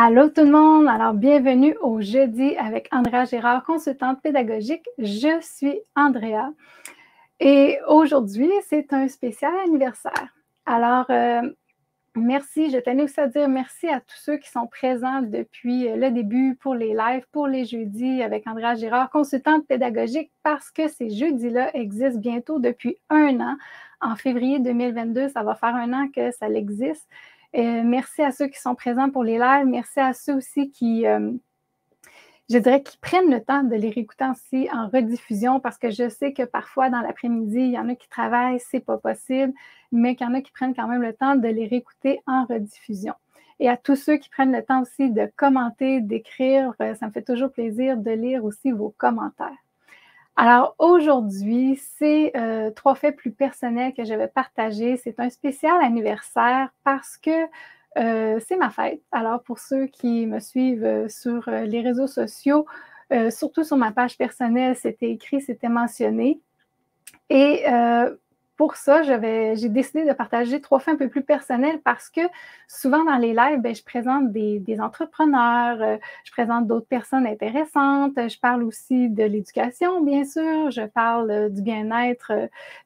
Allô tout le monde, alors bienvenue au jeudi avec Andrea Gérard, consultante pédagogique. Je suis Andrea et aujourd'hui, c'est un spécial anniversaire. Alors, merci, je tenais aussi à dire merci à tous ceux qui sont présents depuis le début pour les lives, pour les jeudis avec Andrea Gérard, consultante pédagogique, parce que ces jeudis-là existent bientôt depuis 1 an. En février 2022, ça va faire 1 an que ça existe. Merci à ceux qui sont présents pour les lives. Merci à ceux aussi qui, je dirais, qui prennent le temps de les réécouter aussi en rediffusion parce que je sais que parfois dans l'après-midi, il y en a qui travaillent, c'est pas possible, mais qu'il y en a qui prennent quand même le temps de les réécouter en rediffusion. Et à tous ceux qui prennent le temps aussi de commenter, d'écrire, ça me fait toujours plaisir de lire aussi vos commentaires. Alors aujourd'hui, c'est 3 faits plus personnels que je vais partager. C'est un spécial anniversaire parce que c'est ma fête. Alors pour ceux qui me suivent sur les réseaux sociaux, surtout sur ma page personnelle, c'était écrit, c'était mentionné. Et pour ça, j'ai décidé de partager 3 faits un peu plus personnels parce que souvent dans les lives, je présente des entrepreneurs, je présente d'autres personnes intéressantes, je parle aussi de l'éducation, bien sûr, je parle du bien-être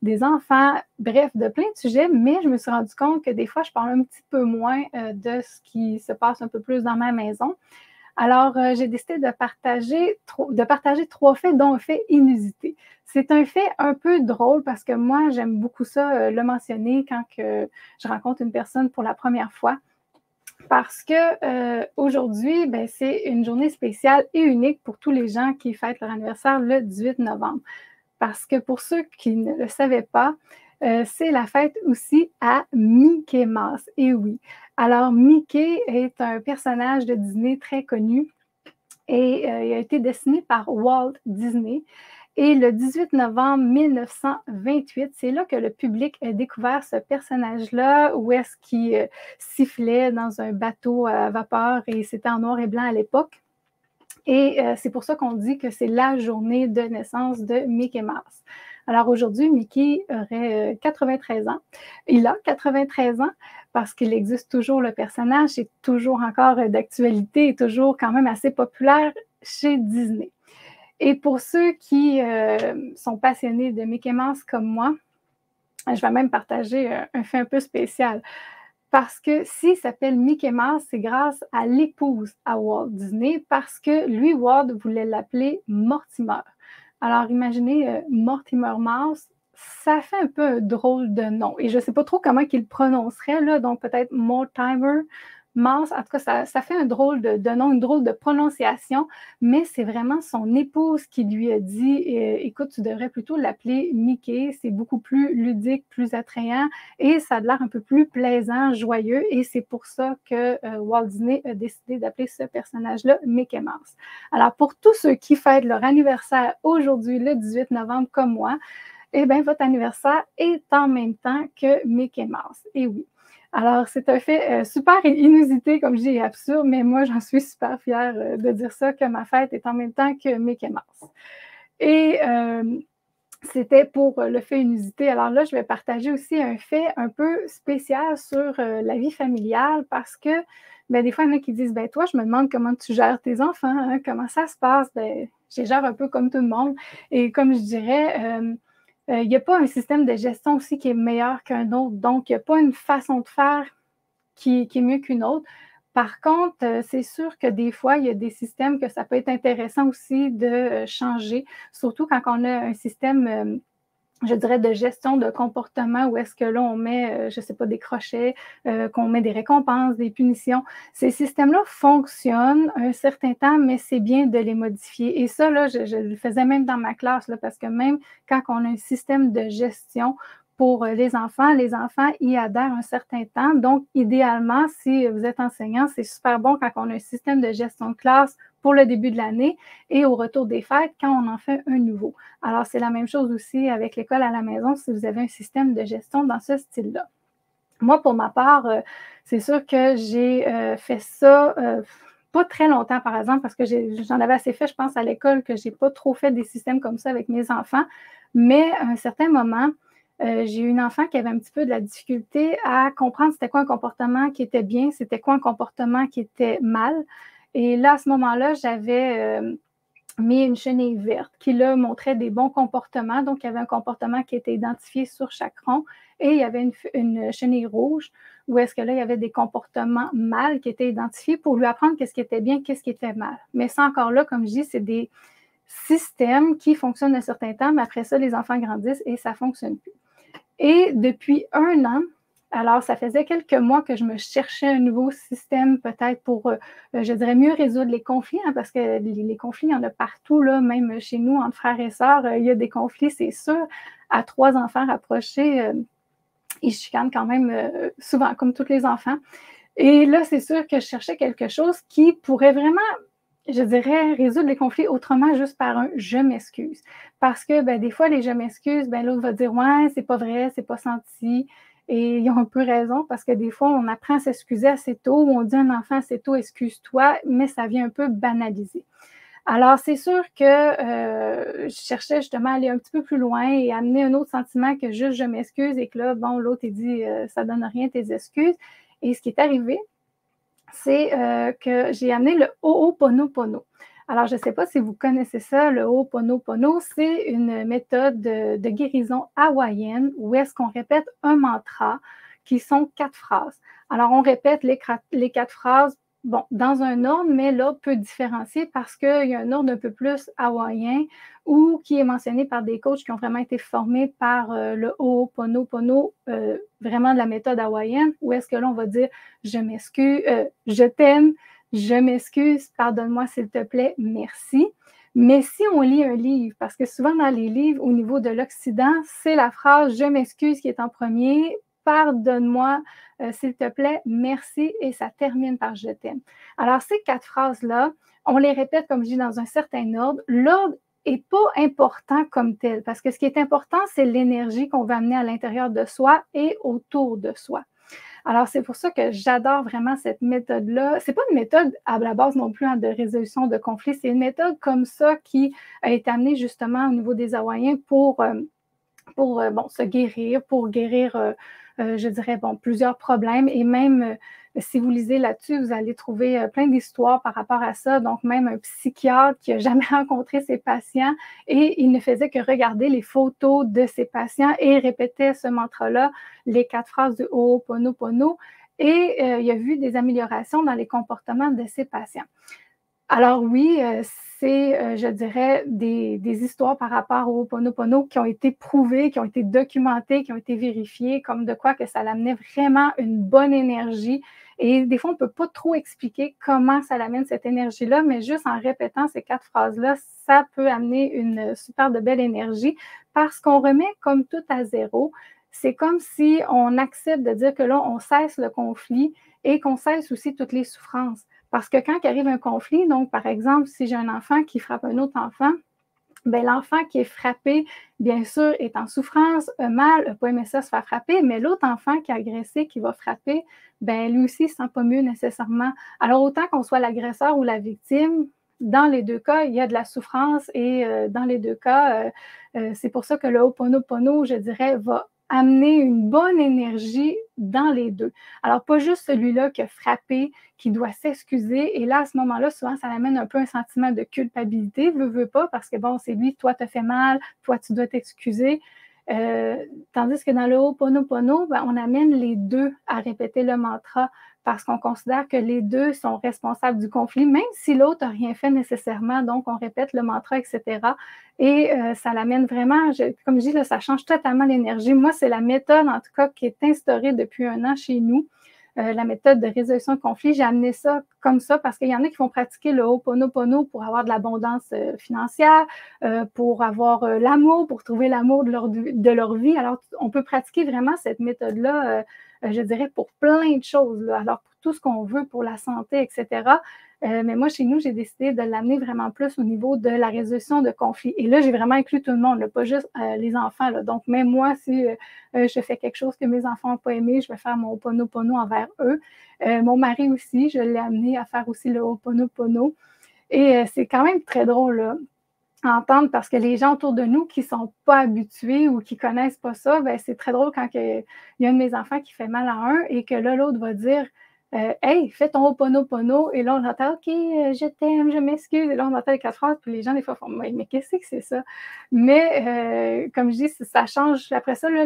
des enfants, bref, de plein de sujets, mais je me suis rendu compte que des fois, je parle un petit peu moins de ce qui se passe un peu plus dans ma maison. Alors, j'ai décidé de partager 3 faits, dont un fait inusité. C'est un fait un peu drôle parce que moi, j'aime beaucoup ça, le mentionner quand que je rencontre une personne pour la première fois. Parce que aujourd'hui, c'est une journée spéciale et unique pour tous les gens qui fêtent leur anniversaire le 18 novembre. Parce que pour ceux qui ne le savaient pas, c'est la fête aussi à Mickey Mouse. Et oui. Alors, Mickey est un personnage de Disney très connu et il a été dessiné par Walt Disney. Et le 18 novembre 1928, c'est là que le public a découvert ce personnage-là, où est-ce qu'il sifflait dans un bateau à vapeur et c'était en noir et blanc à l'époque. Et c'est pour ça qu'on dit que c'est la journée de naissance de Mickey Mouse. Alors aujourd'hui, Mickey aurait 93 ans. Il a 93 ans parce qu'il existe toujours le personnage, c'est toujours encore d'actualité et toujours quand même assez populaire chez Disney. Et pour ceux qui sont passionnés de Mickey Mouse comme moi, je vais même partager un fait un peu spécial. Parce que s'il s'appelle Mickey Mouse, c'est grâce à l'épouse à Walt Disney, parce que lui, Walt voulait l'appeler Mortimer. Alors, imaginez Mortimer Mouse, ça fait un peu un drôle de nom. Et je ne sais pas trop comment il le prononcerait, là, donc peut-être Mortimer Mouse. En tout cas, ça fait un drôle de nom, une drôle de prononciation, mais c'est vraiment son épouse qui lui a dit écoute, tu devrais plutôt l'appeler Mickey, c'est beaucoup plus ludique, plus attrayant et ça a l'air un peu plus plaisant, joyeux. Et c'est pour ça que Walt Disney a décidé d'appeler ce personnage-là Mickey Mouse. Alors, pour tous ceux qui fêtent leur anniversaire aujourd'hui, le 18 novembre, comme moi, eh bien, votre anniversaire est en même temps que Mickey Mouse. Et oui. Alors, c'est un fait super inusité, comme je dis, et absurde, mais moi, j'en suis super fière de dire ça, que ma fête est en même temps que Mickey Mouse. Et c'était pour le fait inusité. Alors là, je vais partager aussi un fait un peu spécial sur la vie familiale parce que des fois, il y en a qui disent toi, je me demande comment tu gères tes enfants, hein, comment ça se passe. Je les gère un peu comme tout le monde. Et comme je dirais, il n'y a pas un système de gestion aussi qui est meilleur qu'un autre. Donc, il n'y a pas une façon de faire qui est mieux qu'une autre. Par contre, c'est sûr que des fois, il y a des systèmes que ça peut être intéressant aussi de changer, surtout quand on a un système, je dirais, de gestion de comportement où est-ce que là, on met, je ne sais pas, des crochets, qu'on met des récompenses, des punitions. Ces systèmes-là fonctionnent un certain temps, mais c'est bien de les modifier. Et ça, là, je le faisais même dans ma classe, là, parce que même quand on a un système de gestion pour les enfants y adhèrent un certain temps. Donc, idéalement, si vous êtes enseignant, c'est super bon quand on a un système de gestion de classe pour le début de l'année et au retour des fêtes quand on en fait un nouveau. Alors, c'est la même chose aussi avec l'école à la maison si vous avez un système de gestion dans ce style-là. Moi, pour ma part, c'est sûr que j'ai fait ça pas très longtemps, par exemple, parce que j'en avais assez fait, je pense, à l'école, que je n'ai pas trop fait des systèmes comme ça avec mes enfants. Mais à un certain moment, j'ai eu une enfant qui avait un petit peu de la difficulté à comprendre c'était quoi un comportement qui était bien, c'était quoi un comportement qui était mal. Et là, à ce moment-là, j'avais mis une chenille verte qui, là, montrait des bons comportements. Donc, il y avait un comportement qui était identifié sur chaque rond et il y avait une chenille rouge où est-ce que là, il y avait des comportements mal qui étaient identifiés pour lui apprendre qu'est-ce qui était bien, qu'est-ce qui était mal. Mais ça, encore là, comme je dis, c'est des systèmes qui fonctionnent un certain temps, mais après ça, les enfants grandissent et ça ne fonctionne plus. Et depuis 1 an, alors ça faisait quelques mois que je me cherchais un nouveau système peut-être pour, je dirais, mieux résoudre les conflits, hein, parce que les conflits, il y en a partout, là, même chez nous, entre frères et sœurs, il y a des conflits, c'est sûr. À 3 enfants rapprochés, ils chicanent quand même souvent, comme tous les enfants. Et là, c'est sûr que je cherchais quelque chose qui pourrait vraiment, je dirais, résoudre les conflits autrement, juste par un je m'excuse. Parce que des fois, les je m'excuse, l'autre va dire ouais, c'est pas vrai, c'est pas senti. Et ils ont un peu raison parce que des fois, on apprend à s'excuser assez tôt ou on dit à un enfant assez tôt, excuse-toi, mais ça vient un peu banaliser. Alors, c'est sûr que je cherchais justement à aller un petit peu plus loin et amener un autre sentiment que juste je m'excuse et que là, bon, l'autre, il dit ça donne rien tes excuses. Et ce qui est arrivé, c'est que j'ai amené le Ho'oponopono. Alors, je ne sais pas si vous connaissez ça, le Ho'oponopono, c'est une méthode de guérison hawaïenne où est-ce qu'on répète un mantra qui sont 4 phrases. Alors, on répète les 4 phrases, bon, dans un ordre, mais là, peut différencier parce qu'il y a un ordre un peu plus hawaïen ou qui est mentionné par des coachs qui ont vraiment été formés par le Ho'oponopono, vraiment de la méthode hawaïenne, où est-ce que là, on va dire je m'excuse, je t'aime, je m'excuse, pardonne-moi s'il te plaît, merci. Mais si on lit un livre, parce que souvent dans les livres, au niveau de l'Occident, c'est la phrase je m'excuse qui est en premier, pardonne-moi s'il te plaît, merci, et ça termine par je t'aime. Alors, ces 4 phrases-là, on les répète, comme je dis, dans un certain ordre. L'ordre n'est pas important comme tel, parce que ce qui est important, c'est l'énergie qu'on va amener à l'intérieur de soi et autour de soi. Alors, c'est pour ça que j'adore vraiment cette méthode-là. C'est pas une méthode à la base non plus de résolution de conflits, c'est une méthode comme ça qui a été amenée justement au niveau des Hawaïens pour se guérir, pour guérir, je dirais, plusieurs problèmes. Et même, si vous lisez là-dessus, vous allez trouver plein d'histoires par rapport à ça. Donc, même un psychiatre qui n'a jamais rencontré ses patients et il ne faisait que regarder les photos de ses patients et répétait ce mantra-là, les 4 phrases du Ho'oponopono. Et il a vu des améliorations dans les comportements de ses patients. Alors oui, c'est, je dirais, des histoires par rapport au Ho'oponopono qui ont été prouvées, qui ont été documentées, qui ont été vérifiées, comme de quoi que ça l'amenait vraiment une bonne énergie. Et des fois, on ne peut pas trop expliquer comment ça l'amène cette énergie-là, mais juste en répétant ces 4 phrases-là, ça peut amener une super de belle énergie parce qu'on remet comme tout à zéro. C'est comme si on accepte de dire que là, on cesse le conflit et qu'on cesse aussi toutes les souffrances. Parce que quand il arrive un conflit, donc par exemple, si j'ai un enfant qui frappe un autre enfant, l'enfant qui est frappé, bien sûr, est en souffrance, a mal, n'a pas aimé ça se faire frapper, mais l'autre enfant qui a agressé, qui va frapper, lui aussi ne se sent pas mieux nécessairement. Alors autant qu'on soit l'agresseur ou la victime, dans les 2 cas, il y a de la souffrance et dans les 2 cas, c'est pour ça que le Ho'oponopono, je dirais, va amener une bonne énergie dans les 2. Alors, pas juste celui-là qui a frappé, qui doit s'excuser. Et là, à ce moment-là, souvent, ça amène un peu un sentiment de culpabilité, veux pas, parce que bon, c'est lui, toi, t'as fait mal, toi, tu dois t'excuser. Tandis que dans le Ho'oponopono, on amène les 2 à répéter le mantra parce qu'on considère que les 2 sont responsables du conflit, même si l'autre n'a rien fait nécessairement. Donc, on répète le mantra, etc. Et ça l'amène vraiment, comme je dis, là, ça change totalement l'énergie. Moi, c'est la méthode, en tout cas, qui est instaurée depuis 1 an chez nous. La méthode de résolution de conflit, j'ai amené ça comme ça parce qu'il y en a qui vont pratiquer le Ho'oponopono pour avoir de l'abondance financière, pour avoir l'amour, pour trouver l'amour de leur vie. Alors, on peut pratiquer vraiment cette méthode-là, je dirais, pour plein de choses. Là. Alors, pour tout ce qu'on veut, pour la santé, etc. Mais moi, chez nous, j'ai décidé de l'amener vraiment plus au niveau de la résolution de conflits. Et là, j'ai vraiment inclus tout le monde, là, pas juste les enfants. Là. Donc, même moi, si je fais quelque chose que mes enfants n'ont pas aimé, je vais faire mon Ho'oponopono envers eux. Mon mari aussi, je l'ai amené à faire aussi le Ho'oponopono. Et c'est quand même très drôle, là. entendre parce que les gens autour de nous qui ne sont pas habitués ou qui ne connaissent pas ça, ben, c'est très drôle quand il y a un de mes enfants qui fait mal à un et que là, l'autre va dire Hey, fais ton Ho'oponopono. Et là, on entend OK, je t'aime, je m'excuse. Et là, on entend les 4 phrases. Puis les gens, des fois, font mais qu'est-ce que c'est ça? Mais comme je dis, ça change. Après ça, là,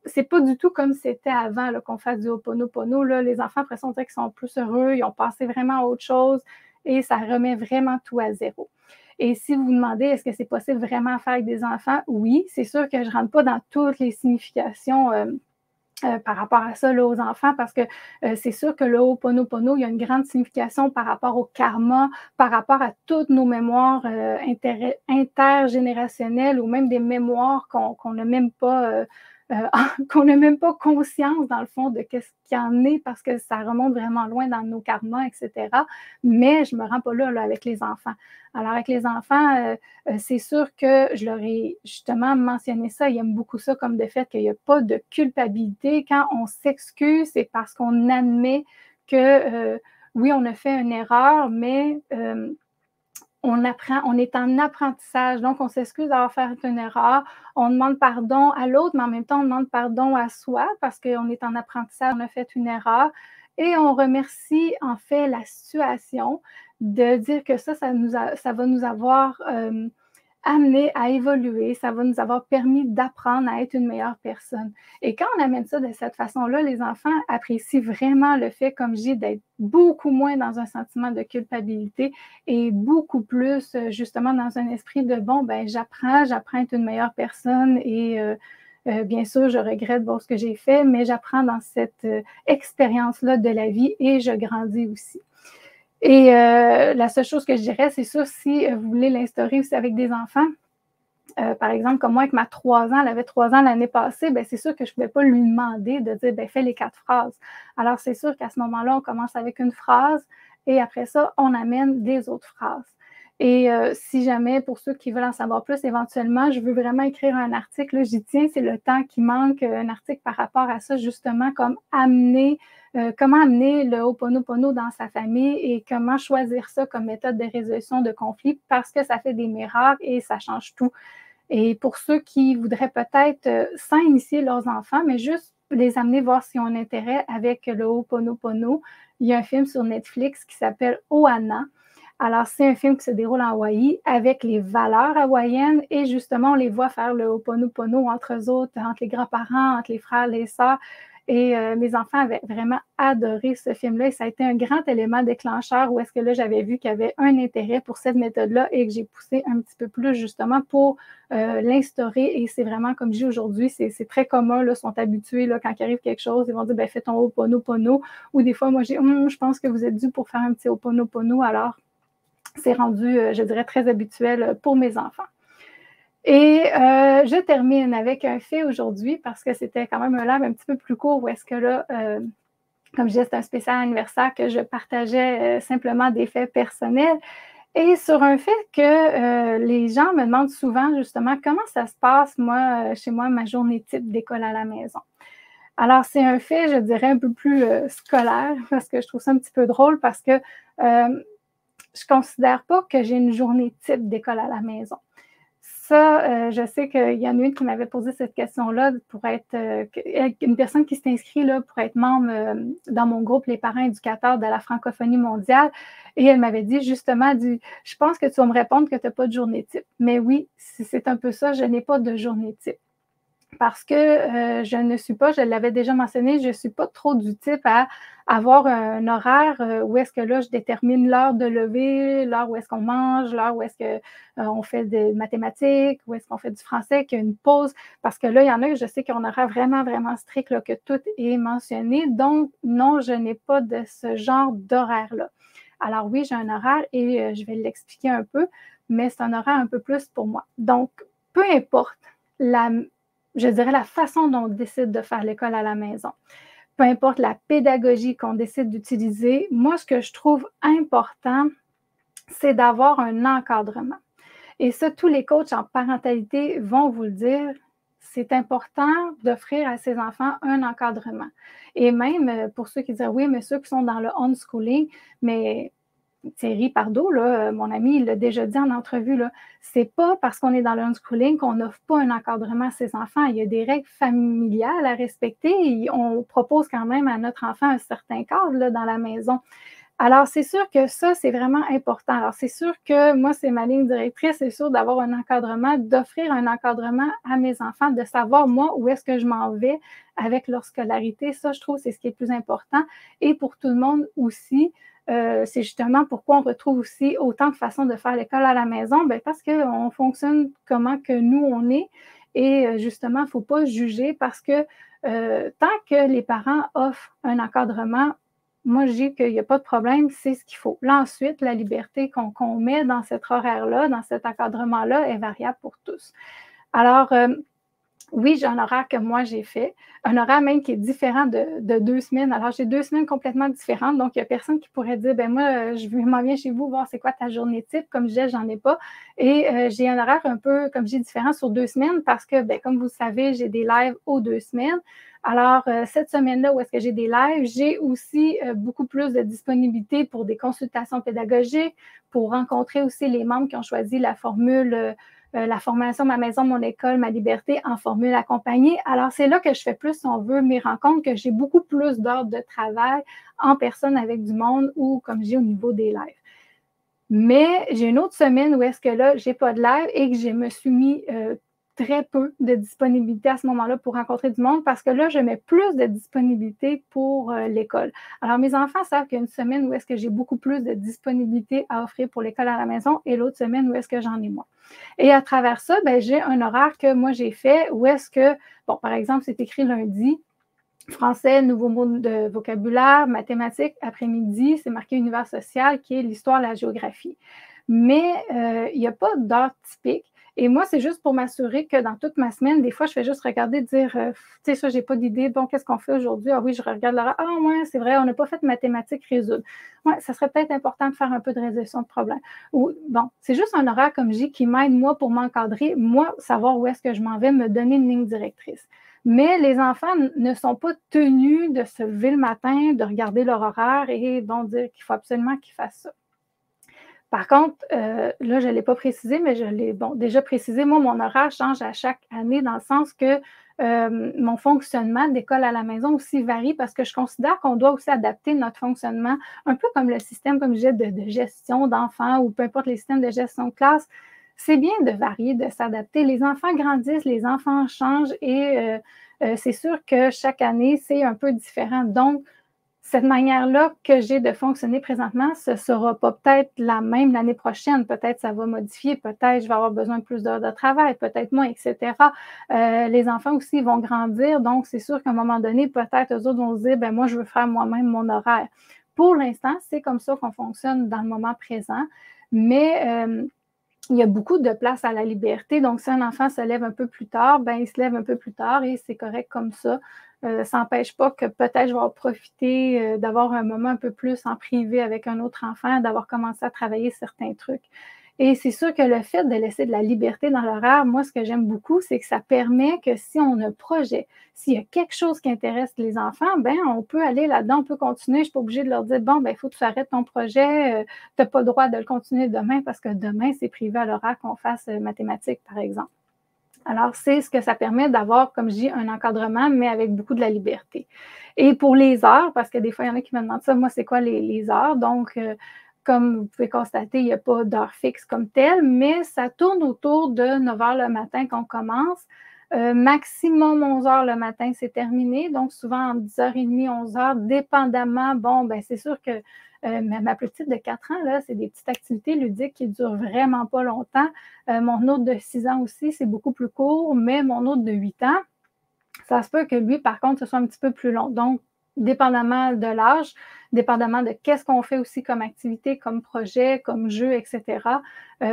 c'est pas du tout comme c'était avant là, qu'on fasse du Ho'oponopono. Là. Les enfants, après ça, on dirait qu'ils sont plus heureux. Ils ont passé vraiment à autre chose et ça remet vraiment tout à zéro. Et si vous vous demandez, est-ce que c'est possible vraiment à faire avec des enfants? Oui, c'est sûr que je ne rentre pas dans toutes les significations par rapport à ça là, aux enfants parce que c'est sûr que le Ho'oponopono, il y a une grande signification par rapport au karma, par rapport à toutes nos mémoires intergénérationnelles ou même des mémoires qu'on n'a même pas qu'on n'a même pas conscience, dans le fond, de ce qu'il y en est parce que ça remonte vraiment loin dans nos karmas, etc. Mais je ne me rends pas là, avec les enfants. Alors, avec les enfants, c'est sûr que je leur ai justement mentionné ça. Ils aiment beaucoup ça comme de fait qu'il n'y a pas de culpabilité. Quand on s'excuse, c'est parce qu'on admet que oui, on a fait une erreur, mais on apprend, on est en apprentissage, donc on s'excuse d'avoir fait une erreur, on demande pardon à l'autre, mais en même temps, on demande pardon à soi parce qu'on est en apprentissage, on a fait une erreur et on remercie en fait la situation de dire que ça va nous avoir amené à évoluer, ça va nous avoir permis d'apprendre à être une meilleure personne. Et quand on amène ça de cette façon-là, les enfants apprécient vraiment le fait, comme je dis, d'être beaucoup moins dans un sentiment de culpabilité et beaucoup plus justement dans un esprit de bon, ben j'apprends à être une meilleure personne et bien sûr, je regrette ce que j'ai fait, mais j'apprends dans cette expérience-là de la vie et je grandis aussi. Et la seule chose que je dirais, c'est sûr, si vous voulez l'instaurer aussi avec des enfants, par exemple, comme moi, avec ma 3 ans, elle avait 3 ans l'année passée, ben, c'est sûr que je ne pouvais pas lui demander de dire, ben, fais les 4 phrases. Alors, c'est sûr qu'à ce moment-là, on commence avec une phrase et après ça, on amène des autres phrases. Et si jamais, pour ceux qui veulent en savoir plus, éventuellement, je veux vraiment écrire un article, là, j'y tiens, c'est le temps qui manque, un article par rapport à ça, justement, comme comment amener le Ho'oponopono dans sa famille et comment choisir ça comme méthode de résolution de conflits parce que ça fait des miracles et ça change tout. Et pour ceux qui voudraient peut-être, sans initier leurs enfants, mais juste les amener voir s'ils ont un intérêt avec le Ho'oponopono, il y a un film sur Netflix qui s'appelle Ohana. Alors, c'est un film qui se déroule en Hawaï avec les valeurs hawaïennes et justement, on les voit faire le Ho'oponopono entre eux autres, entre les grands-parents, entre les frères, les sœurs. Et mes enfants avaient vraiment adoré ce film-là et ça a été un grand élément déclencheur où est-ce que là, j'avais vu qu'il y avait un intérêt pour cette méthode-là et que j'ai poussé un petit peu plus justement pour l'instaurer. Et c'est vraiment, comme je dis aujourd'hui, c'est très commun, là, sont habitués, là, quand il arrive quelque chose, ils vont dire, ben, fais ton Ho'oponopono. Ou des fois, moi, je pense que vous êtes dû pour faire un petit Ho'oponopono. Alors, c'est rendu, je dirais, très habituel pour mes enfants. Et je termine avec un fait aujourd'hui parce que c'était quand même un live un petit peu plus court où est-ce que là, comme je disais, c'est un spécial anniversaire que je partageais simplement des faits personnels. Et sur un fait que les gens me demandent souvent justement comment ça se passe, moi, chez moi, ma journée type d'école à la maison. Alors, c'est un fait, je dirais, un peu plus scolaire parce que je trouve ça un petit peu drôle parce que je ne considère pas que j'ai une journée type d'école à la maison. Ça, je sais qu'il y en a une qui m'avait posé cette question-là pour être une personne qui s'est inscrite là, pour être membre dans mon groupe Les parents éducateurs de la francophonie mondiale. Et elle m'avait dit justement, je pense que tu vas me répondre que tu n'as pas de journée type. Mais oui, c'est un peu ça, je n'ai pas de journée type. Parce que je ne suis pas, je l'avais déjà mentionné, je ne suis pas trop du type à avoir un horaire où est-ce que là, je détermine l'heure de lever, l'heure où est-ce qu'on mange, l'heure où est-ce qu'on fait des mathématiques, où est-ce qu'on fait du français, qu'il y a une pause. Parce que là, il y en a que je sais qu'on aura vraiment, vraiment strict, là, que tout est mentionné. Donc, non, je n'ai pas de ce genre d'horaire-là. Alors oui, j'ai un horaire et je vais l'expliquer un peu, mais c'est un horaire un peu plus pour moi. Donc, peu importe je dirais la façon dont on décide de faire l'école à la maison. Peu importe la pédagogie qu'on décide d'utiliser, moi, ce que je trouve important, c'est d'avoir un encadrement. Et ça, tous les coachs en parentalité vont vous le dire, c'est important d'offrir à ses enfants un encadrement. Et même pour ceux qui disent, oui, mais ceux qui sont dans le homeschooling, mais Thierry Pardo, là, mon ami, il l'a déjà dit en entrevue, là, c'est pas parce qu'on est dans le homeschooling qu'on n'offre pas un encadrement à ses enfants. Il y a des règles familiales à respecter et on propose quand même à notre enfant un certain cadre là, dans la maison. Alors, c'est sûr que ça, c'est vraiment important. Alors, c'est sûr que moi, c'est ma ligne directrice, c'est sûr d'avoir un encadrement, d'offrir un encadrement à mes enfants, de savoir, moi, où est-ce que je m'en vais avec leur scolarité. Ça, je trouve, c'est ce qui est le plus important. Et pour tout le monde aussi, c'est justement pourquoi on retrouve aussi autant de façons de faire l'école à la maison, bien parce qu'on fonctionne comment que nous, on est. Et justement, il ne faut pas juger parce que tant que les parents offrent un encadrement, moi, je dis qu'il n'y a pas de problème, c'est ce qu'il faut. Là, ensuite, la liberté qu'on met dans cet horaire-là, dans cet encadrement-là, est variable pour tous. Alors, oui, j'ai un horaire que moi, j'ai fait, un horaire même qui est différent de 2 semaines. Alors, j'ai 2 semaines complètement différentes, donc il n'y a personne qui pourrait dire, ben moi, je m'en viens chez vous voir c'est quoi ta journée type. Comme je disais, j'en ai pas. Et j'ai un horaire un peu, comme j'ai différent sur 2 semaines parce que, ben, comme vous le savez, j'ai des lives aux 2 semaines. Alors, cette semaine-là où est-ce que j'ai des lives, j'ai aussi beaucoup plus de disponibilité pour des consultations pédagogiques, pour rencontrer aussi les membres qui ont choisi la formule la formation Ma maison, mon école, ma liberté en formule accompagnée. Alors, c'est là que je fais plus, si on veut, mes rencontres, que j'ai beaucoup plus d'heures de travail en personne avec du monde ou, comme j'ai au niveau des lives. Mais j'ai une autre semaine où est-ce que là, j'ai pas de live et que je me suis mis très peu de disponibilité à ce moment-là pour rencontrer du monde parce que là, je mets plus de disponibilité pour l'école. Alors, mes enfants savent qu'il y a une semaine où est-ce que j'ai beaucoup plus de disponibilité à offrir pour l'école à la maison et l'autre semaine où est-ce que j'en ai moins. Et à travers ça, ben, j'ai un horaire que moi, j'ai fait où est-ce que, bon, par exemple, c'est écrit lundi, français, nouveaux mots de vocabulaire, mathématiques, après-midi, c'est marqué univers social, qui est l'histoire, la géographie. Mais il n'y a pas d'heure typique. Et moi, c'est juste pour m'assurer que dans toute ma semaine, des fois, je fais juste regarder, dire, tu sais, ça, j'ai pas d'idée. Bon, qu'est-ce qu'on fait aujourd'hui? Ah oui, je regarde l'horaire. Ah ouais, c'est vrai, on n'a pas fait de mathématiques résoudre. Ouais, ça serait peut-être important de faire un peu de résolution de problème. Ou, bon, c'est juste un horaire, comme je dis, qui m'aide, moi, pour m'encadrer, moi, savoir où est-ce que je m'en vais, me donner une ligne directrice. Mais les enfants ne sont pas tenus de se lever le matin, de regarder leur horaire et bon, dire qu'il faut absolument qu'ils fassent ça. Par contre, là, je ne l'ai pas précisé, mais je l'ai déjà précisé. Moi, mon horaire change à chaque année dans le sens que mon fonctionnement d'école à la maison aussi varie parce que je considère qu'on doit aussi adapter notre fonctionnement, un peu comme le système, comme je disais, de gestion d'enfants ou peu importe les systèmes de gestion de classe. C'est bien de varier, de s'adapter. Les enfants grandissent, les enfants changent et c'est sûr que chaque année, c'est un peu différent. Donc, cette manière-là que j'ai de fonctionner présentement, ce ne sera pas peut-être la même l'année prochaine. Peut-être ça va modifier, peut-être je vais avoir besoin de plus d'heures de travail, peut-être moins, etc. Les enfants aussi vont grandir, donc c'est sûr qu'à un moment donné, peut-être eux autres vont se dire, ben moi, je veux faire moi-même mon horaire. Pour l'instant, c'est comme ça qu'on fonctionne dans le moment présent, mais il y a beaucoup de place à la liberté. Donc, si un enfant se lève un peu plus tard, ben, il se lève un peu plus tard et c'est correct comme ça. Ça n'empêche pas que peut-être je vais profiter d'avoir un moment un peu plus en privé avec un autre enfant, d'avoir commencé à travailler certains trucs. Et c'est sûr que le fait de laisser de la liberté dans l'horaire, moi, ce que j'aime beaucoup, c'est que ça permet que si on a un projet, s'il y a quelque chose qui intéresse les enfants, ben on peut aller là-dedans, on peut continuer. Je ne suis pas obligée de leur dire, bon, ben il faut que tu arrêtes ton projet, tu n'as pas le droit de le continuer demain parce que demain, c'est privé à l'horaire qu'on fasse mathématiques, par exemple. Alors, c'est ce que ça permet d'avoir, comme je dis, un encadrement, mais avec beaucoup de la liberté. Et pour les heures, parce que des fois, il y en a qui me demandent ça, moi, c'est quoi les heures? Donc, comme vous pouvez constater, il n'y a pas d'heure fixe comme telle, mais ça tourne autour de 9 heures le matin qu'on commence. Maximum 11 heures le matin, c'est terminé. Donc, souvent, en 10h30, 11 heures, dépendamment. Bon, ben c'est sûr que ma petite de 4 ans, là, c'est des petites activités ludiques qui ne durent vraiment pas longtemps. Mon autre de 6 ans aussi, c'est beaucoup plus court, mais mon autre de 8 ans, ça se peut que lui, par contre, ce soit un petit peu plus long. Donc, dépendamment de l'âge, dépendamment de qu'est-ce qu'on fait aussi comme activité, comme projet, comme jeu, etc.,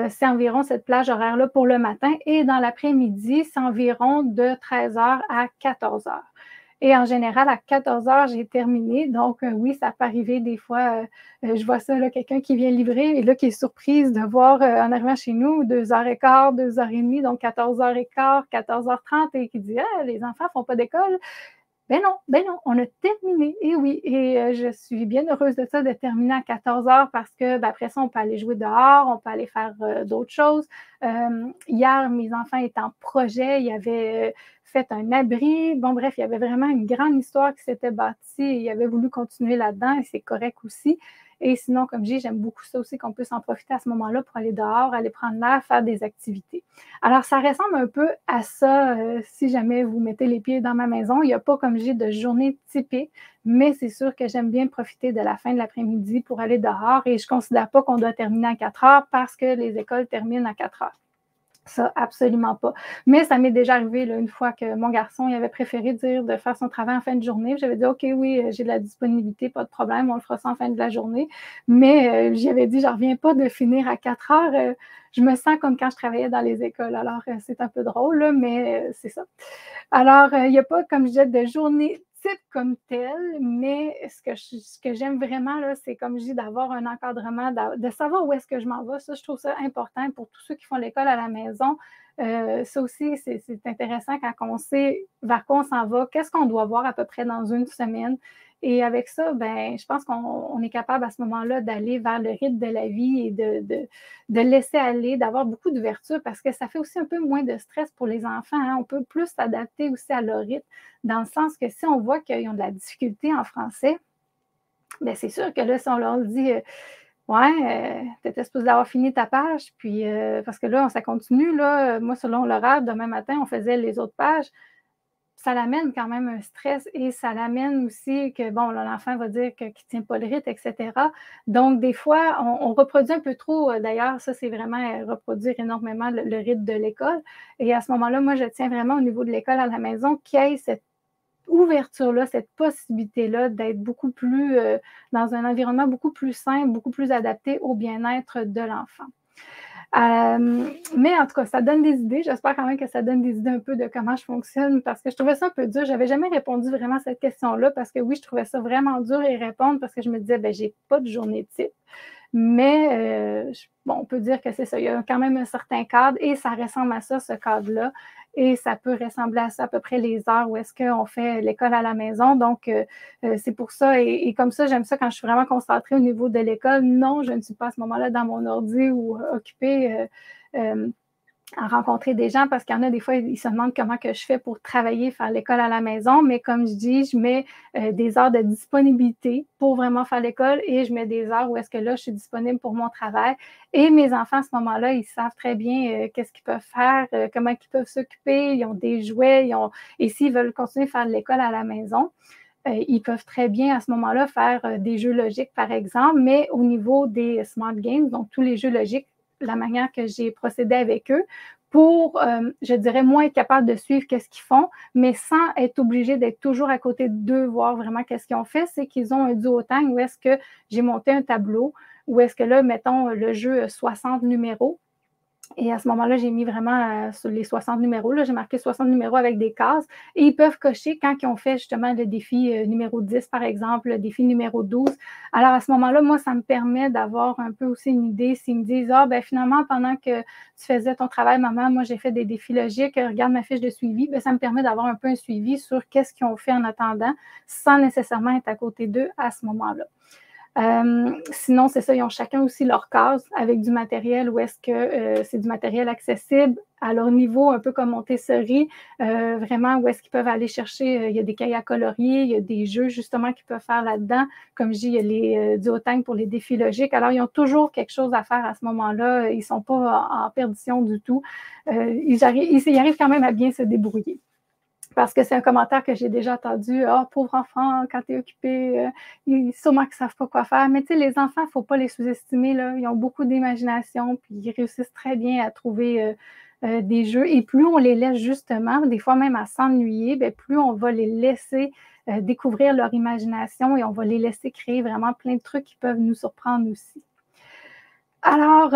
c'est environ cette plage horaire-là pour le matin. Et dans l'après-midi, c'est environ de 13 heures à 14 heures. Et en général, à 14 heures, j'ai terminé. Donc, oui, ça peut arriver des fois. Je vois ça, là, quelqu'un qui vient livrer et là, qui est surprise de voir en arrivant chez nous 2h15, 2h30, donc 14h15, 14h30 et qui dit ah, les enfants ne font pas d'école. Ben non, on a terminé. Et oui, et je suis bien heureuse de ça, de terminer à 14 heures parce que après ça, on peut aller jouer dehors, on peut aller faire d'autres choses. Hier, mes enfants étaient en projet, ils avaient fait un abri. Bon, bref, il y avait vraiment une grande histoire qui s'était bâtie et ils avaient voulu continuer là-dedans et c'est correct aussi. Et sinon, comme je dis, j'aime beaucoup ça aussi qu'on puisse en profiter à ce moment-là pour aller dehors, aller prendre l'air, faire des activités. Alors, ça ressemble un peu à ça si jamais vous mettez les pieds dans ma maison. Il n'y a pas, comme je dis, de journée typique, mais c'est sûr que j'aime bien profiter de la fin de l'après-midi pour aller dehors et je ne considère pas qu'on doit terminer à 4 heures parce que les écoles terminent à 4 heures. Ça, absolument pas. Mais ça m'est déjà arrivé là, une fois que mon garçon il avait préféré dire de faire son travail en fin de journée. J'avais dit OK, oui, j'ai de la disponibilité, pas de problème, on le fera ça en fin de la journée. Mais j'y avais dit, je ne reviens pas de finir à 4 heures. Je me sens comme quand je travaillais dans les écoles. Alors, c'est un peu drôle, là, mais c'est ça. Alors, il n'y a pas, comme je disais, de journée type comme telle, mais ce que j'aime vraiment, là, c'est comme je dis, d'avoir un encadrement, de savoir où est-ce que je m'en vais. Ça, je trouve ça important pour tous ceux qui font l'école à la maison. Ça aussi, c'est intéressant quand on sait vers quoi on s'en va, qu'est-ce qu'on doit voir à peu près dans une semaine. Et avec ça, ben, je pense qu'on est capable à ce moment-là d'aller vers le rythme de la vie et de laisser aller, d'avoir beaucoup d'ouverture parce que ça fait aussi un peu moins de stress pour les enfants. Hein. On peut plus s'adapter aussi à leur rythme dans le sens que si on voit qu'ils ont de la difficulté en français, bien, c'est sûr que là, si on leur dit ouais, tu étais supposé avoir fini ta page, puis parce que là, ça continue, là, moi, selon l'horaire, demain matin, on faisait les autres pages ça l'amène quand même un stress et ça l'amène aussi que, bon, l'enfant va dire qu'il ne tient pas le rythme, etc. Donc, des fois, on reproduit un peu trop. D'ailleurs, ça, c'est vraiment reproduire énormément le rythme de l'école. Et à ce moment-là, moi, je tiens vraiment au niveau de l'école à la maison qu'il y ait cette ouverture-là, cette possibilité-là d'être beaucoup plus dans un environnement beaucoup plus simple, beaucoup plus adapté au bien-être de l'enfant. Mais en tout cas, ça donne des idées. J'espère quand même que ça donne des idées un peu de comment je fonctionne parce que je trouvais ça un peu dur. Je n'avais jamais répondu vraiment à cette question-là parce que oui, je trouvais ça vraiment dur à y répondre parce que je me disais, ben, j'ai pas de journée type. Mais bon, on peut dire que c'est ça. Il y a quand même un certain cadre et ça ressemble à ça, ce cadre-là. Et ça peut ressembler à ça à peu près les heures où est-ce qu'on fait l'école à la maison. Donc, c'est pour ça. Et comme ça, j'aime ça quand je suis vraiment concentrée au niveau de l'école. Non, je ne suis pas à ce moment-là dans mon ordi ou occupée à rencontrer des gens parce qu'il y en a des fois, ils se demandent comment que je fais pour travailler, faire l'école à la maison. Mais comme je dis, je mets des heures de disponibilité pour vraiment faire l'école et je mets des heures où est-ce que là, je suis disponible pour mon travail. Et mes enfants, à ce moment-là, ils savent très bien qu'est-ce qu'ils peuvent faire, comment ils peuvent s'occuper. Ils ont des jouets. Et s'ils veulent continuer à faire de l'école à la maison, ils peuvent très bien à ce moment-là faire des jeux logiques, par exemple, mais au niveau des smart games, donc tous les jeux logiques, la manière que j'ai procédé avec eux pour, je dirais, moins être capable de suivre qu'est-ce qu'ils font, mais sans être obligé d'être toujours à côté d'eux, voir vraiment qu'est-ce qu'ils ont fait, c'est qu'ils ont un duotang où est-ce que j'ai monté un tableau, où est-ce que là, mettons, le jeu a 60 numéros, et à ce moment-là, j'ai mis vraiment sur les 60 numéros. Là, j'ai marqué 60 numéros avec des cases. Et ils peuvent cocher quand ils ont fait justement le défi numéro 10, par exemple, le défi numéro 12. Alors, à ce moment-là, moi, ça me permet d'avoir un peu aussi une idée. S'ils me disent, ah, ben finalement, pendant que tu faisais ton travail, maman, moi, j'ai fait des défis logiques, regarde ma fiche de suivi, ben, ça me permet d'avoir un peu un suivi sur qu'est-ce qu'ils ont fait en attendant, sans nécessairement être à côté d'eux à ce moment-là. Sinon, c'est ça, ils ont chacun aussi leur case avec du matériel où est-ce que c'est du matériel accessible à leur niveau, un peu comme Montessori, vraiment où est-ce qu'ils peuvent aller chercher, il y a des cahiers à colorier, il y a des jeux justement qu'ils peuvent faire là-dedans. Comme je dis, il y a les duotangs pour les défis logiques. Alors, ils ont toujours quelque chose à faire à ce moment-là. Ils ne sont pas en perdition du tout. Ils arrivent quand même à bien se débrouiller. Parce que c'est un commentaire que j'ai déjà entendu. Ah, oh, pauvre enfant, quand tu es occupé, sûrement qu'ils ne savent pas quoi faire. Mais tu sais, les enfants, il ne faut pas les sous-estimer. Là. Ils ont beaucoup d'imagination, puis ils réussissent très bien à trouver des jeux. Et plus on les laisse justement, des fois même à s'ennuyer, bien, plus on va les laisser découvrir leur imagination et on va les laisser créer vraiment plein de trucs qui peuvent nous surprendre aussi. Alors,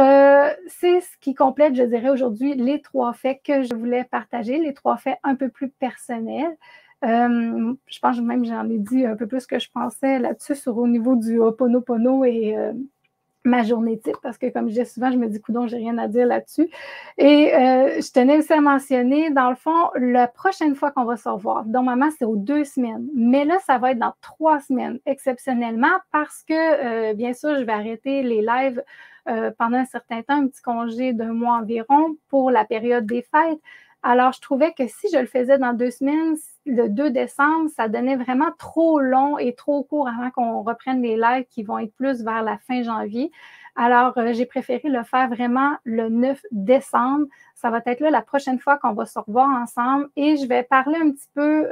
c'est ce qui complète, je dirais, aujourd'hui les 3 faits que je voulais partager, les 3 faits un peu plus personnels. Je pense même j'en ai dit un peu plus que je pensais là-dessus au niveau du Ho'oponopono et ma journée type, parce que comme je dis souvent, je me dis: «Coudonc, j'ai rien à dire là-dessus» et je tenais aussi à mentionner, dans le fond, la prochaine fois qu'on va se revoir, normalement, c'est aux 2 semaines, mais là, ça va être dans 3 semaines, exceptionnellement, parce que, bien sûr, je vais arrêter les lives, pendant un certain temps, un petit congé d'1 mois environ pour la période des fêtes. Alors, je trouvais que si je le faisais dans 2 semaines, le 2 décembre, ça donnait vraiment trop long et trop court avant qu'on reprenne les lives qui vont être plus vers la fin janvier. Alors, j'ai préféré le faire vraiment le 9 décembre. Ça va être là la prochaine fois qu'on va se revoir ensemble et je vais parler un petit peu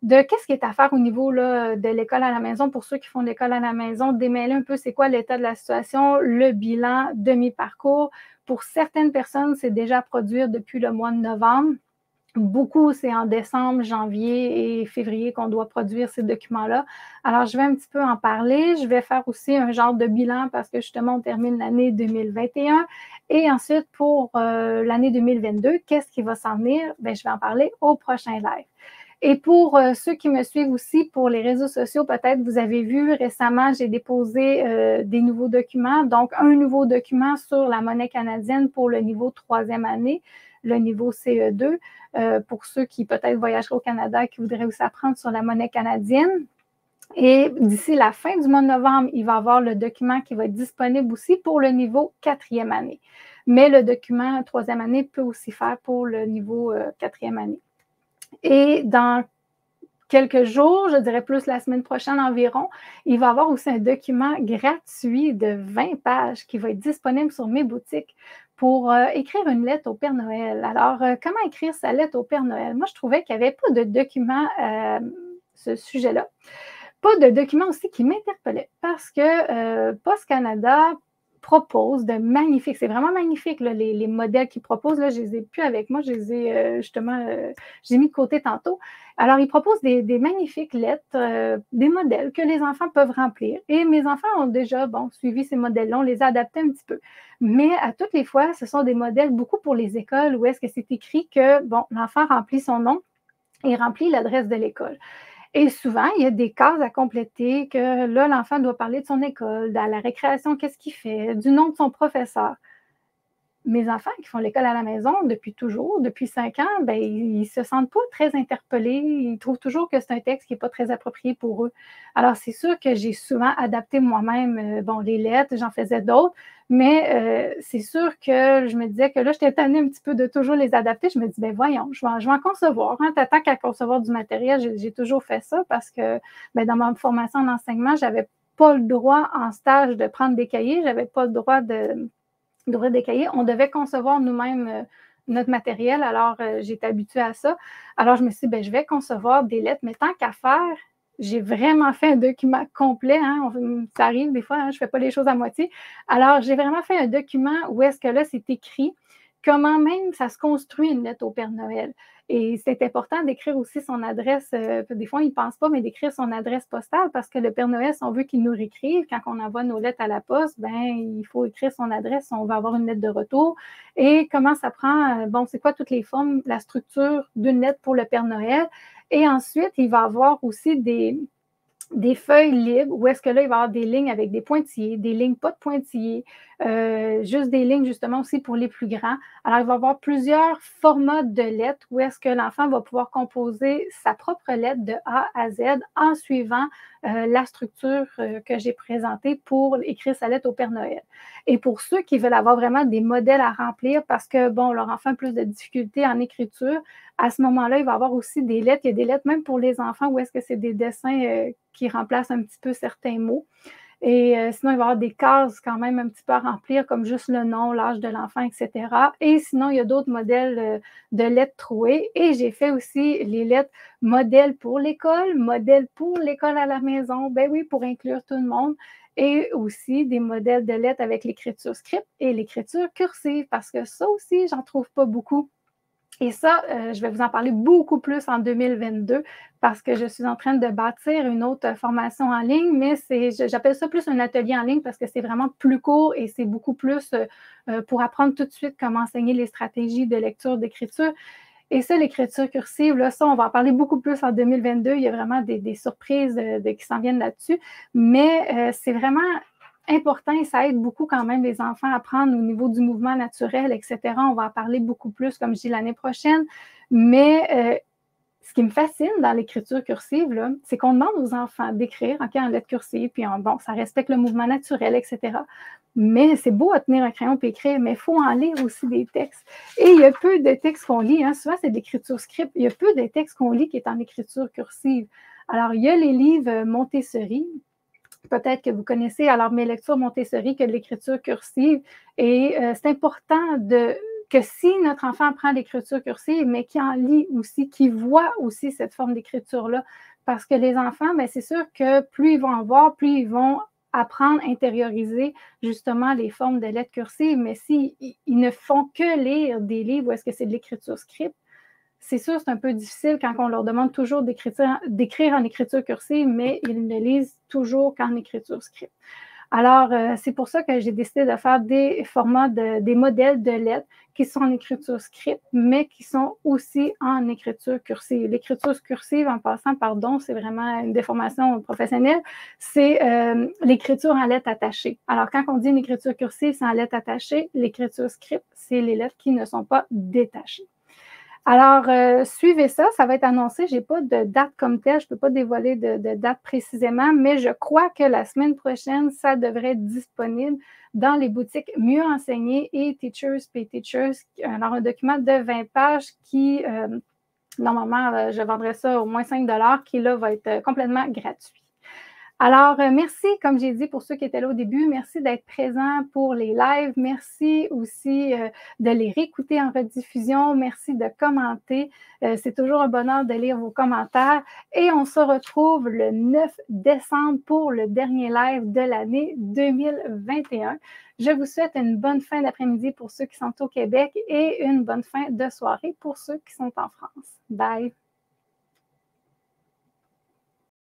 de qu'est-ce qui est à faire au niveau là, de l'école à la maison pour ceux qui font l'école à la maison, démêler un peu c'est quoi l'état de la situation, le bilan, demi-parcours. Pour certaines personnes, c'est déjà à produire depuis le mois de novembre. Beaucoup, c'est en décembre, janvier et février qu'on doit produire ces documents-là. Alors, je vais un petit peu en parler. Je vais faire aussi un genre de bilan parce que justement, on termine l'année 2021. Et ensuite, pour l'année 2022, qu'est-ce qui va s'en venir? Bien, je vais en parler au prochain live. Et pour ceux qui me suivent aussi pour les réseaux sociaux, peut-être vous avez vu récemment, j'ai déposé des nouveaux documents. Donc, un nouveau document sur la monnaie canadienne pour le niveau 3e année, le niveau CE2, pour ceux qui peut-être voyageraient au Canada, qui voudraient aussi apprendre sur la monnaie canadienne. Et d'ici la fin du mois de novembre, il va y avoir le document qui va être disponible aussi pour le niveau 4e année. Mais le document 3e année peut aussi faire pour le niveau 4e année. Et dans quelques jours, je dirais plus la semaine prochaine environ, il va y avoir aussi un document gratuit de 20 pages qui va être disponible sur mes boutiques pour écrire une lettre au Père Noël. Alors, comment écrire sa lettre au Père Noël? Moi, je trouvais qu'il n'y avait pas de document à ce sujet-là. Pas de document aussi qui m'interpellait parce que Post Canada propose de magnifiques, c'est vraiment magnifique là, les modèles qu'ils proposent, là, je les ai plus avec moi, je les ai justement, j'ai mis de côté tantôt. Alors, ils proposent des magnifiques lettres, des modèles que les enfants peuvent remplir et mes enfants ont déjà, bon, suivi ces modèles-là, on les a adaptés un petit peu. Mais à toutes les fois, ce sont des modèles beaucoup pour les écoles où est-ce que c'est écrit que, bon, l'enfant remplit son nom et remplit l'adresse de l'école. Et souvent, il y a des cases à compléter que là, l'enfant doit parler de son école, à la récréation, qu'est-ce qu'il fait, du nom de son professeur. Mes enfants qui font l'école à la maison depuis toujours, depuis 5 ans, ben, ils ne se sentent pas très interpellés. Ils trouvent toujours que c'est un texte qui n'est pas très approprié pour eux. Alors, c'est sûr que j'ai souvent adapté moi-même bon, les lettres, j'en faisais d'autres, mais c'est sûr que je me disais que là, j'étais tannée un petit peu de toujours les adapter. Je me dis, ben voyons, je vais en concevoir. Hein. T'attends qu'à concevoir du matériel, j'ai toujours fait ça parce que ben, dans ma formation en enseignement, j'avais pas le droit en stage de prendre des cahiers, j'avais pas le droit d'ouvrir des cahiers. On devait concevoir nous-mêmes notre matériel, alors j'étais habituée à ça. Alors je me suis dit, ben, je vais concevoir des lettres, mais tant qu'à faire, j'ai vraiment fait un document complet. Hein. Ça arrive des fois, hein, je ne fais pas les choses à moitié. Alors, j'ai vraiment fait un document où est-ce que là, c'est écrit comment même ça se construit une lettre au Père Noël. Et c'est important d'écrire aussi son adresse. Des fois, ils ne pensent pas, mais d'écrire son adresse postale parce que le Père Noël, si on veut qu'il nous réécrive, quand on envoie nos lettres à la poste, ben, il faut écrire son adresse si on veut avoir une lettre de retour. Et comment ça prend, bon, c'est quoi toutes les formes, la structure d'une lettre pour le Père Noël. Et ensuite, il va y avoir aussi des feuilles libres où est-ce que là, il va y avoir des lignes avec des pointillés, des lignes pas de pointillés, juste des lignes justement aussi pour les plus grands. Alors, il va y avoir plusieurs formats de lettres où est-ce que l'enfant va pouvoir composer sa propre lettre de A à Z en suivant la structure que j'ai présentée pour écrire sa lettre au Père Noël. Et pour ceux qui veulent avoir vraiment des modèles à remplir parce que, bon, leur enfant a plus de difficultés en écriture, à ce moment-là, il va y avoir aussi des lettres. Il y a des lettres même pour les enfants où est-ce que c'est des dessins qui remplacent un petit peu certains mots. Et sinon, il va y avoir des cases quand même un petit peu à remplir, comme juste le nom, l'âge de l'enfant, etc. Et sinon, il y a d'autres modèles de lettres trouées. Et j'ai fait aussi les lettres modèles pour l'école, modèles pour l'école à la maison. Ben oui, pour inclure tout le monde. Et aussi des modèles de lettres avec l'écriture script et l'écriture cursive, parce que ça aussi, j'en trouve pas beaucoup. Et ça, je vais vous en parler beaucoup plus en 2022 parce que je suis en train de bâtir une autre formation en ligne, mais j'appelle ça plus un atelier en ligne parce que c'est vraiment plus court et c'est beaucoup plus pour apprendre tout de suite comment enseigner les stratégies de lecture, d'écriture. Et ça, l'écriture cursive, là, ça, on va en parler beaucoup plus en 2022. Il y a vraiment des surprises qui s'en viennent là-dessus. Mais c'est vraiment important et ça aide beaucoup quand même les enfants à apprendre au niveau du mouvement naturel, etc. On va en parler beaucoup plus, comme je dis, l'année prochaine. Mais ce qui me fascine dans l'écriture cursive, c'est qu'on demande aux enfants d'écrire en lettres cursives, puis bon, ça respecte le mouvement naturel, etc. Mais c'est beau à tenir un crayon et écrire, mais il faut en lire aussi des textes. Et il y a peu de textes qu'on lit, souvent c'est de l'écriture script, il y a peu de textes qu'on lit qui est en écriture cursive. Alors, il y a les livres Montessori, peut-être que vous connaissez, alors mes lectures Montessori que de l'écriture cursive. Et c'est important que si notre enfant apprend l'écriture cursive, mais qu'il en lit aussi, qu'il voit aussi cette forme d'écriture-là, parce que les enfants, bien, c'est sûr que plus ils vont en voir, plus ils vont apprendre, intérioriser justement les formes de lettres cursives. Mais s'ils ne font que lire des livres où est-ce que c'est de l'écriture script, c'est sûr, c'est un peu difficile quand on leur demande toujours d'écrire en écriture cursive, mais ils ne lisent toujours qu'en écriture script. Alors, c'est pour ça que j'ai décidé de faire des formats, des modèles de lettres qui sont en écriture script, mais qui sont aussi en écriture cursive. L'écriture cursive, en passant, pardon, c'est vraiment une déformation professionnelle, c'est l'écriture en lettres attachées. Alors, quand on dit une écriture cursive, c'est en lettres attachées. L'écriture script, c'est les lettres qui ne sont pas détachées. Alors, suivez ça, ça va être annoncé. Je n'ai pas de date comme telle, je ne peux pas dévoiler de date précisément, mais je crois que la semaine prochaine, ça devrait être disponible dans les boutiques Mieux Enseigner et Teachers Pay Teachers. Alors, un document de 20 pages qui, normalement, je vendrais ça au moins 5 $ qui, là, va être complètement gratuit. Alors, merci, comme j'ai dit, pour ceux qui étaient là au début, merci d'être présents pour les lives. Merci aussi de les réécouter en rediffusion. Merci de commenter. C'est toujours un bonheur de lire vos commentaires. Et on se retrouve le 9 décembre pour le dernier live de l'année 2021. Je vous souhaite une bonne fin d'après-midi pour ceux qui sont au Québec et une bonne fin de soirée pour ceux qui sont en France. Bye!